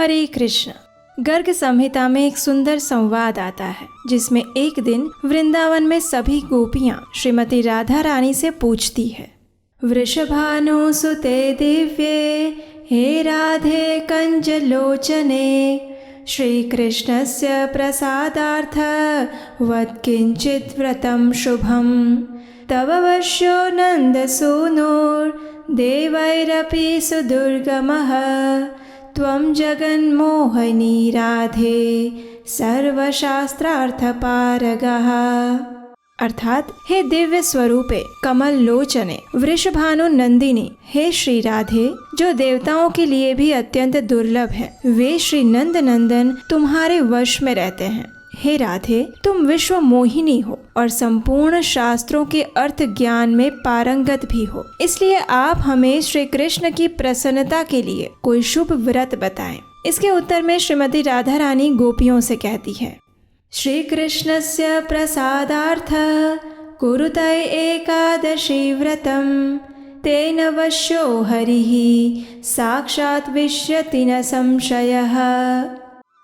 हरे कृष्ण। गर्ग संहिता में एक सुंदर संवाद आता है जिसमें एक दिन वृंदावन में सभी गोपियां श्रीमती राधा रानी से पूछती है, वृषभानुसुते दिव्ये हे राधे कंजलोचने श्री कृष्णस्य प्रसादार्थ वद किंचित व्रतं शुभम तव वश्यो नंदसूनोर देवैरपि सुदुर्गमः त्वं जगन्मोहिनी राधे सर्वशास्त्रार्थपारगः। अर्थात हे दिव्य स्वरूपे कमल लोचने वृषभानु नंदिनी, हे श्री राधे जो देवताओं के लिए भी अत्यंत दुर्लभ है, वे श्री नंद नंदन तुम्हारे वश में रहते हैं। हे राधे तुम विश्व मोहिनी हो और संपूर्ण शास्त्रों के अर्थ ज्ञान में पारंगत भी हो, इसलिए आप हमें श्री कृष्ण की प्रसन्नता के लिए कोई शुभ व्रत बताएं। इसके उत्तर में श्रीमती राधा रानी गोपियों से कहती है, श्री कृष्णस्य प्रसादार्थ कुरुते एकादशी व्रतम तेन वश्यो हरिः साक्षात् विश्यति न संशयः।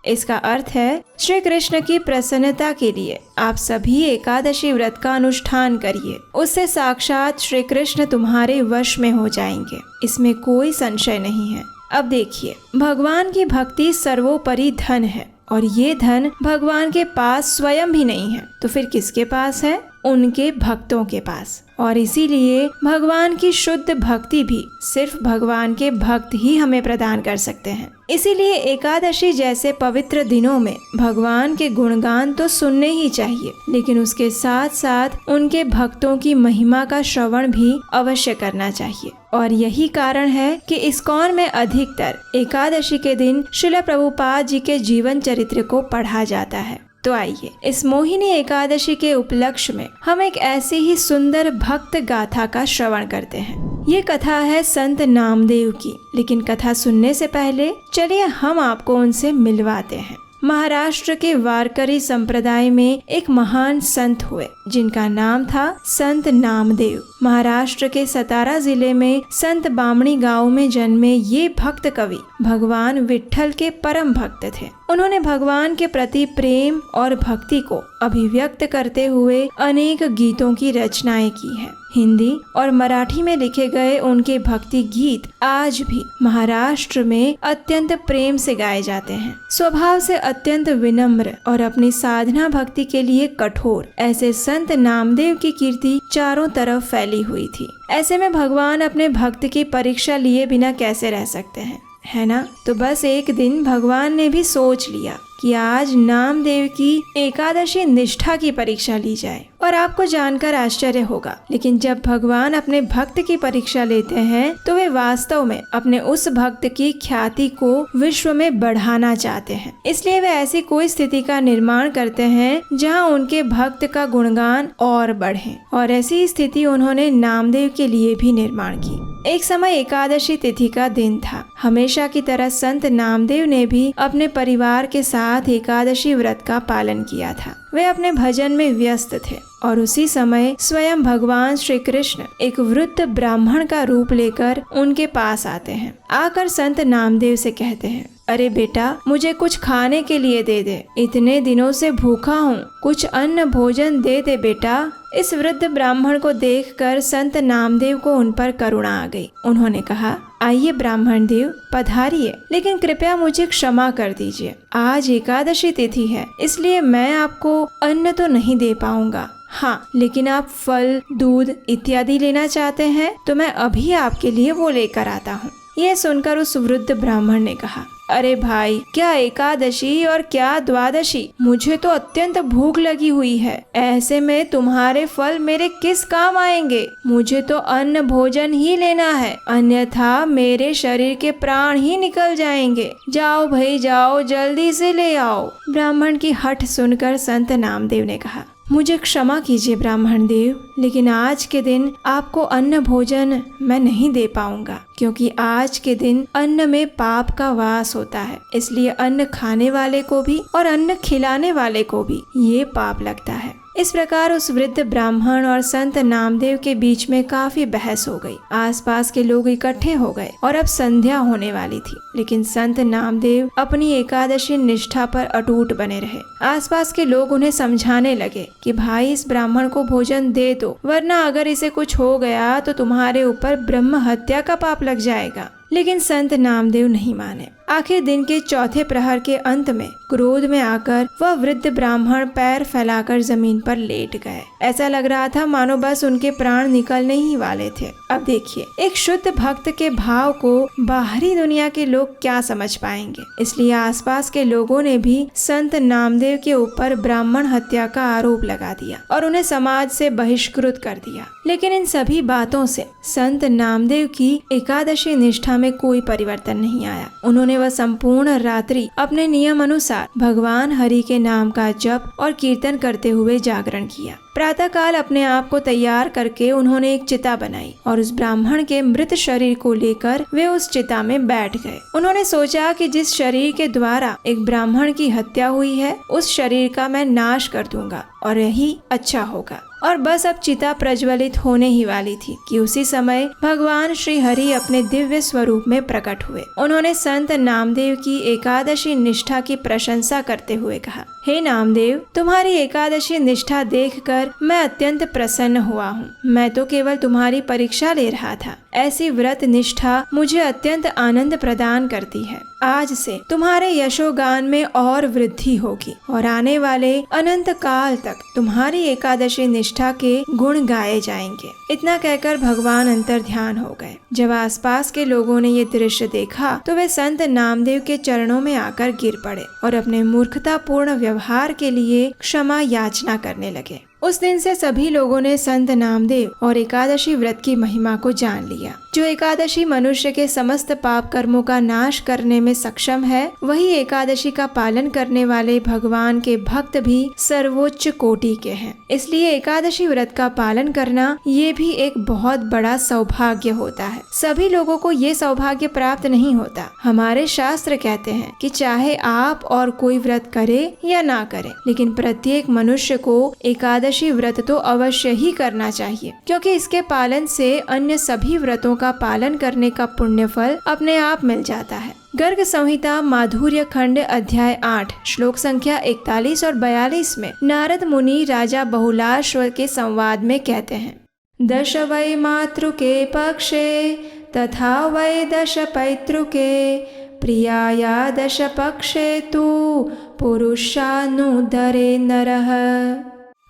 इसका अर्थ है, श्री कृष्ण की प्रसन्नता के लिए आप सभी एकादशी व्रत का अनुष्ठान करिए, उससे साक्षात श्री कृष्ण तुम्हारे वश में हो जाएंगे, इसमें कोई संशय नहीं है। अब देखिए, भगवान की भक्ति सर्वोपरि धन है और ये धन भगवान के पास स्वयं भी नहीं है, तो फिर किसके पास है? उनके भक्तों के पास। और इसीलिए भगवान की शुद्ध भक्ति भी सिर्फ भगवान के भक्त ही हमें प्रदान कर सकते हैं। इसीलिए एकादशी जैसे पवित्र दिनों में भगवान के गुणगान तो सुनने ही चाहिए, लेकिन उसके साथ साथ उनके भक्तों की महिमा का श्रवण भी अवश्य करना चाहिए। और यही कारण है कि इस्कॉन में अधिकतर एकादशी के दिन श्रील प्रभुपाद जी के जीवन चरित्र को पढ़ा जाता है। तो आइए, इस मोहिनी एकादशी के उपलक्ष्य में हम एक ऐसी ही सुंदर भक्त गाथा का श्रवण करते हैं। ये कथा है संत नामदेव की, लेकिन कथा सुनने से पहले चलिए हम आपको उनसे मिलवाते हैं। महाराष्ट्र के वारकरी संप्रदाय में एक महान संत हुए जिनका नाम था संत नामदेव। महाराष्ट्र के सतारा जिले में संत बामणी गांव में जन्मे ये भक्त कवि भगवान विट्ठल के परम भक्त थे। उन्होंने भगवान के प्रति प्रेम और भक्ति को अभिव्यक्त करते हुए अनेक गीतों की रचनाएं की हैं। हिंदी और मराठी में लिखे गए उनके भक्ति गीत आज भी महाराष्ट्र में अत्यंत प्रेम से गाए जाते हैं। स्वभाव से अत्यंत विनम्र और अपनी साधना भक्ति के लिए कठोर, ऐसे संत नामदेव की कीर्ति चारों तरफ फैली हुई थी। ऐसे में भगवान अपने भक्त की परीक्षा लिए बिना कैसे रह सकते हैं, है ना? तो बस एक दिन भगवान ने भी सोच लिया कि आज नामदेव की एकादशी निष्ठा की परीक्षा ली जाए। और आपको जानकर आश्चर्य होगा, लेकिन जब भगवान अपने भक्त की परीक्षा लेते हैं तो वे वास्तव में अपने उस भक्त की ख्याति को विश्व में बढ़ाना चाहते हैं। इसलिए वे ऐसी कोई स्थिति का निर्माण करते हैं जहां उनके भक्त का गुणगान और बढ़े। और ऐसी स्थिति उन्होंने नामदेव के लिए भी निर्माण की। एक समय एकादशी तिथि का दिन था। हमेशा की तरह संत नामदेव ने भी अपने परिवार के साथ एकादशी व्रत का पालन किया था। वे अपने भजन में व्यस्त थे और उसी समय स्वयं भगवान श्री कृष्ण एक वृद्ध ब्राह्मण का रूप लेकर उनके पास आते हैं। आकर संत नामदेव से कहते हैं, अरे बेटा, मुझे कुछ खाने के लिए दे दे, इतने दिनों से भूखा हूँ, कुछ अन्न भोजन दे दे बेटा। इस वृद्ध ब्राह्मण को देखकर संत नामदेव को उन पर करुणा आ गई। उन्होंने कहा, आइए ब्राह्मण देव, पधारिए, लेकिन कृपया मुझे क्षमा कर दीजिए। आज एकादशी तिथि है, इसलिए मैं आपको अन्न तो नहीं दे पाऊंगा। हाँ, लेकिन आप फल, दूध इत्यादि लेना चाहते हैं तो मैं अभी आपके लिए वो लेकर आता हूँ। यह सुनकर उस वृद्ध ब्राह्मण ने कहा, अरे भाई, क्या एकादशी और क्या द्वादशी, मुझे तो अत्यंत भूख लगी हुई है। ऐसे में तुम्हारे फल मेरे किस काम आएंगे? मुझे तो अन्न भोजन ही लेना है, अन्यथा मेरे शरीर के प्राण ही निकल जाएंगे। जाओ भाई जाओ, जल्दी से ले आओ। ब्राह्मण की हठ सुनकर संत नामदेव ने कहा, मुझे क्षमा कीजिए ब्राह्मण देव, लेकिन आज के दिन आपको अन्न भोजन मैं नहीं दे पाऊंगा, क्योंकि आज के दिन अन्न में पाप का वास होता है। इसलिए अन्न खाने वाले को भी और अन्न खिलाने वाले को भी ये पाप लगता है। इस प्रकार उस वृद्ध ब्राह्मण और संत नामदेव के बीच में काफी बहस हो गई। आसपास के लोग इकट्ठे हो गए और अब संध्या होने वाली थी, लेकिन संत नामदेव अपनी एकादशी निष्ठा पर अटूट बने रहे। आसपास के लोग उन्हें समझाने लगे कि भाई इस ब्राह्मण को भोजन दे दो, वरना अगर इसे कुछ हो गया तो तुम्हारे ऊपर ब्रह्म हत्या का पाप लग जाएगा। लेकिन संत नामदेव नहीं माने। आखिर दिन के चौथे प्रहर के अंत में क्रोध में आकर वह वृद्ध ब्राह्मण पैर फैलाकर जमीन पर लेट गए। ऐसा लग रहा था मानो बस उनके प्राण निकलने ही वाले थे। अब देखिए, एक शुद्ध भक्त के भाव को बाहरी दुनिया के लोग क्या समझ पाएंगे, इसलिए आसपास के लोगों ने भी संत नामदेव के ऊपर ब्राह्मण हत्या का आरोप लगा दिया और उन्हें समाज से बहिष्कृत कर दिया। लेकिन इन सभी बातों से संत नामदेव की एकादशी निष्ठा में कोई परिवर्तन नहीं आया। उन्होंने वह संपूर्ण रात्रि अपने नियम अनुसार भगवान हरि के नाम का जप और कीर्तन करते हुए जागरण किया। प्रातः काल अपने आप को तैयार करके उन्होंने एक चिता बनाई और उस ब्राह्मण के मृत शरीर को लेकर वे उस चिता में बैठ गए। उन्होंने सोचा कि जिस शरीर के द्वारा एक ब्राह्मण की हत्या हुई है, उस शरीर का मैं नाश कर दूंगा और यही अच्छा होगा। और बस अब चिता प्रज्वलित होने ही वाली थी कि उसी समय भगवान श्री हरि अपने दिव्य स्वरूप में प्रकट हुए। उन्होंने संत नामदेव की एकादशी निष्ठा की प्रशंसा करते हुए कहा, हे नामदेव, तुम्हारी एकादशी निष्ठा देखकर मैं अत्यंत प्रसन्न हुआ हूँ। मैं तो केवल तुम्हारी परीक्षा ले रहा था। ऐसी व्रत निष्ठा मुझे अत्यंत आनंद प्रदान करती है। आज से तुम्हारे यशोगान में और वृद्धि होगी और आने वाले अनंत काल तक तुम्हारी एकादशी निष्ठा के गुण गाए जाएंगे। इतना कहकर भगवान अंतर ध्यान हो गए। जब आसपास के लोगों ने ये दृश्य देखा तो वे संत नामदेव के चरणों में आकर गिर पड़े और अपने मूर्खतापूर्ण व्यवहार के लिए क्षमा याचना करने लगे। उस दिन से सभी लोगों ने संत नामदेव और एकादशी व्रत की महिमा को जान लिया। जो एकादशी मनुष्य के समस्त पाप कर्मों का नाश करने में सक्षम है, वही एकादशी का पालन करने वाले भगवान के भक्त भी सर्वोच्च कोटि के हैं। इसलिए एकादशी व्रत का पालन करना ये भी एक बहुत बड़ा सौभाग्य होता है। सभी लोगों को ये सौभाग्य प्राप्त नहीं होता। हमारे शास्त्र कहते हैं कि चाहे आप और कोई व्रत करे या ना करे, लेकिन प्रत्येक मनुष्य को एकादशी व्रत तो अवश्य ही करना चाहिए, क्योंकि इसके पालन से अन्य सभी व्रतों का पालन करने का पुण्य फल अपने आप मिल जाता है। गर्ग संहिता माधुर्य खंड अध्याय 8 श्लोक संख्या 41 और 42 में नारद मुनि राजा बहुलाश्व के संवाद में कहते हैं, दश वै मातृके पक्षे तथा वै दश पैतृके प्रियाया दश पक्षे तु पुरुषानुदरे नरः।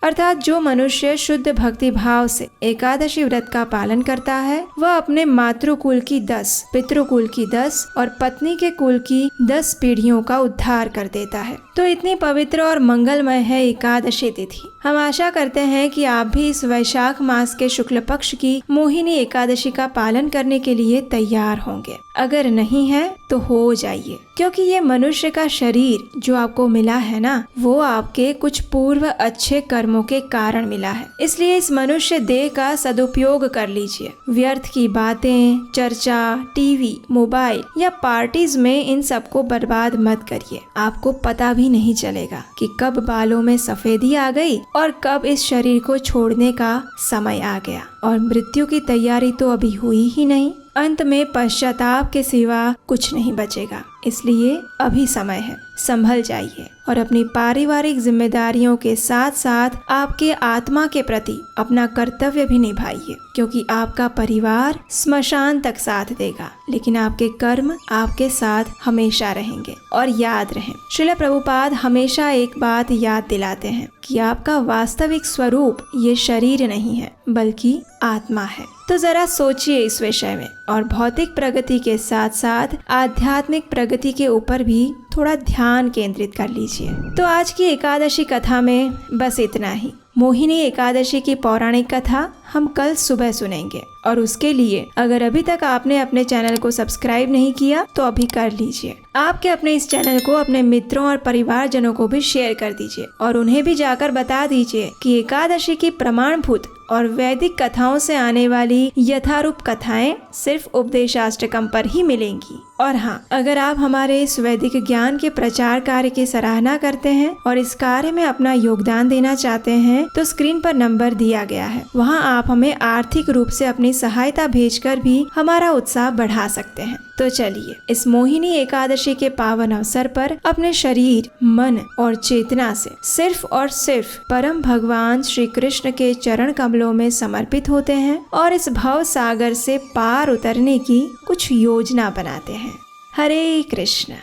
अर्थात जो मनुष्य शुद्ध भक्ति भाव से एकादशी व्रत का पालन करता है, वह अपने मातृकुल की 10, पितृकुल की 10 और पत्नी के कुल की 10 पीढ़ियों का उद्धार कर देता है। तो इतनी पवित्र और मंगलमय है एकादशी तिथि। हम आशा करते हैं कि आप भी इस वैशाख मास के शुक्ल पक्ष की मोहिनी एकादशी का पालन करने के लिए तैयार होंगे। अगर नहीं है तो हो जाइए, क्योंकि ये मनुष्य का शरीर जो आपको मिला है ना, वो आपके कुछ पूर्व अच्छे कर्मों के कारण मिला है। इसलिए इस मनुष्य देह का सदुपयोग कर लीजिए। व्यर्थ की बातें, चर्चा, टीवी, मोबाइल या पार्टीज में इन सबको बर्बाद मत करिए। आपको पता भी नहीं चलेगा कि कब बालों में सफेदी आ गई और कब इस शरीर को छोड़ने का समय आ गया, और मृत्यु की तैयारी तो अभी हुई ही नहीं। अंत में पश्चाताप के सिवा कुछ नहीं बचेगा। इसलिए अभी समय है, संभल जाइए और अपनी पारिवारिक जिम्मेदारियों के साथ साथ आपके आत्मा के प्रति अपना कर्तव्य भी निभाइए, क्योंकि आपका परिवार स्मशान तक साथ देगा, लेकिन आपके कर्म आपके साथ हमेशा रहेंगे। और याद रहें, श्रील प्रभुपाद हमेशा एक बात याद दिलाते हैं कि आपका वास्तविक स्वरूप ये शरीर नहीं है, बल्कि आत्मा है। तो जरा सोचिए इस विषय में और भौतिक प्रगति के साथ साथ आध्यात्मिक प्रगति के ऊपर भी थोड़ा ध्यान केंद्रित कर लीजिए। तो आज की एकादशी कथा में बस इतना ही। मोहिनी एकादशी की पौराणिक कथा हम कल सुबह सुनेंगे, और उसके लिए अगर अभी तक आपने अपने चैनल को सब्सक्राइब नहीं किया तो अभी कर लीजिए। आपके अपने इस चैनल को अपने मित्रों और परिवारजनों को भी शेयर कर दीजिए और उन्हें भी जाकर बता दीजिए कि एकादशी की प्रमाणभूत और वैदिक कथाओं से आने वाली यथारूप कथाएं सिर्फ उपदेशाष्टकम पर ही मिलेंगी। और हाँ, अगर आप हमारे इस वैदिक ज्ञान के प्रचार कार्य की सराहना करते हैं और इस कार्य में अपना योगदान देना चाहते हैं तो स्क्रीन पर नंबर दिया गया है, वहाँ आप हमें आर्थिक रूप से अपनी सहायता भेजकर भी हमारा उत्साह बढ़ा सकते हैं। तो चलिए इस मोहिनी एकादशी के पावन अवसर पर अपने शरीर, मन और चेतना से सिर्फ और सिर्फ परम भगवान श्री कृष्ण के चरण कमलों में समर्पित होते हैं और इस भव सागर से पार उतरने की कुछ योजना बनाते हैं। हरे कृष्ण।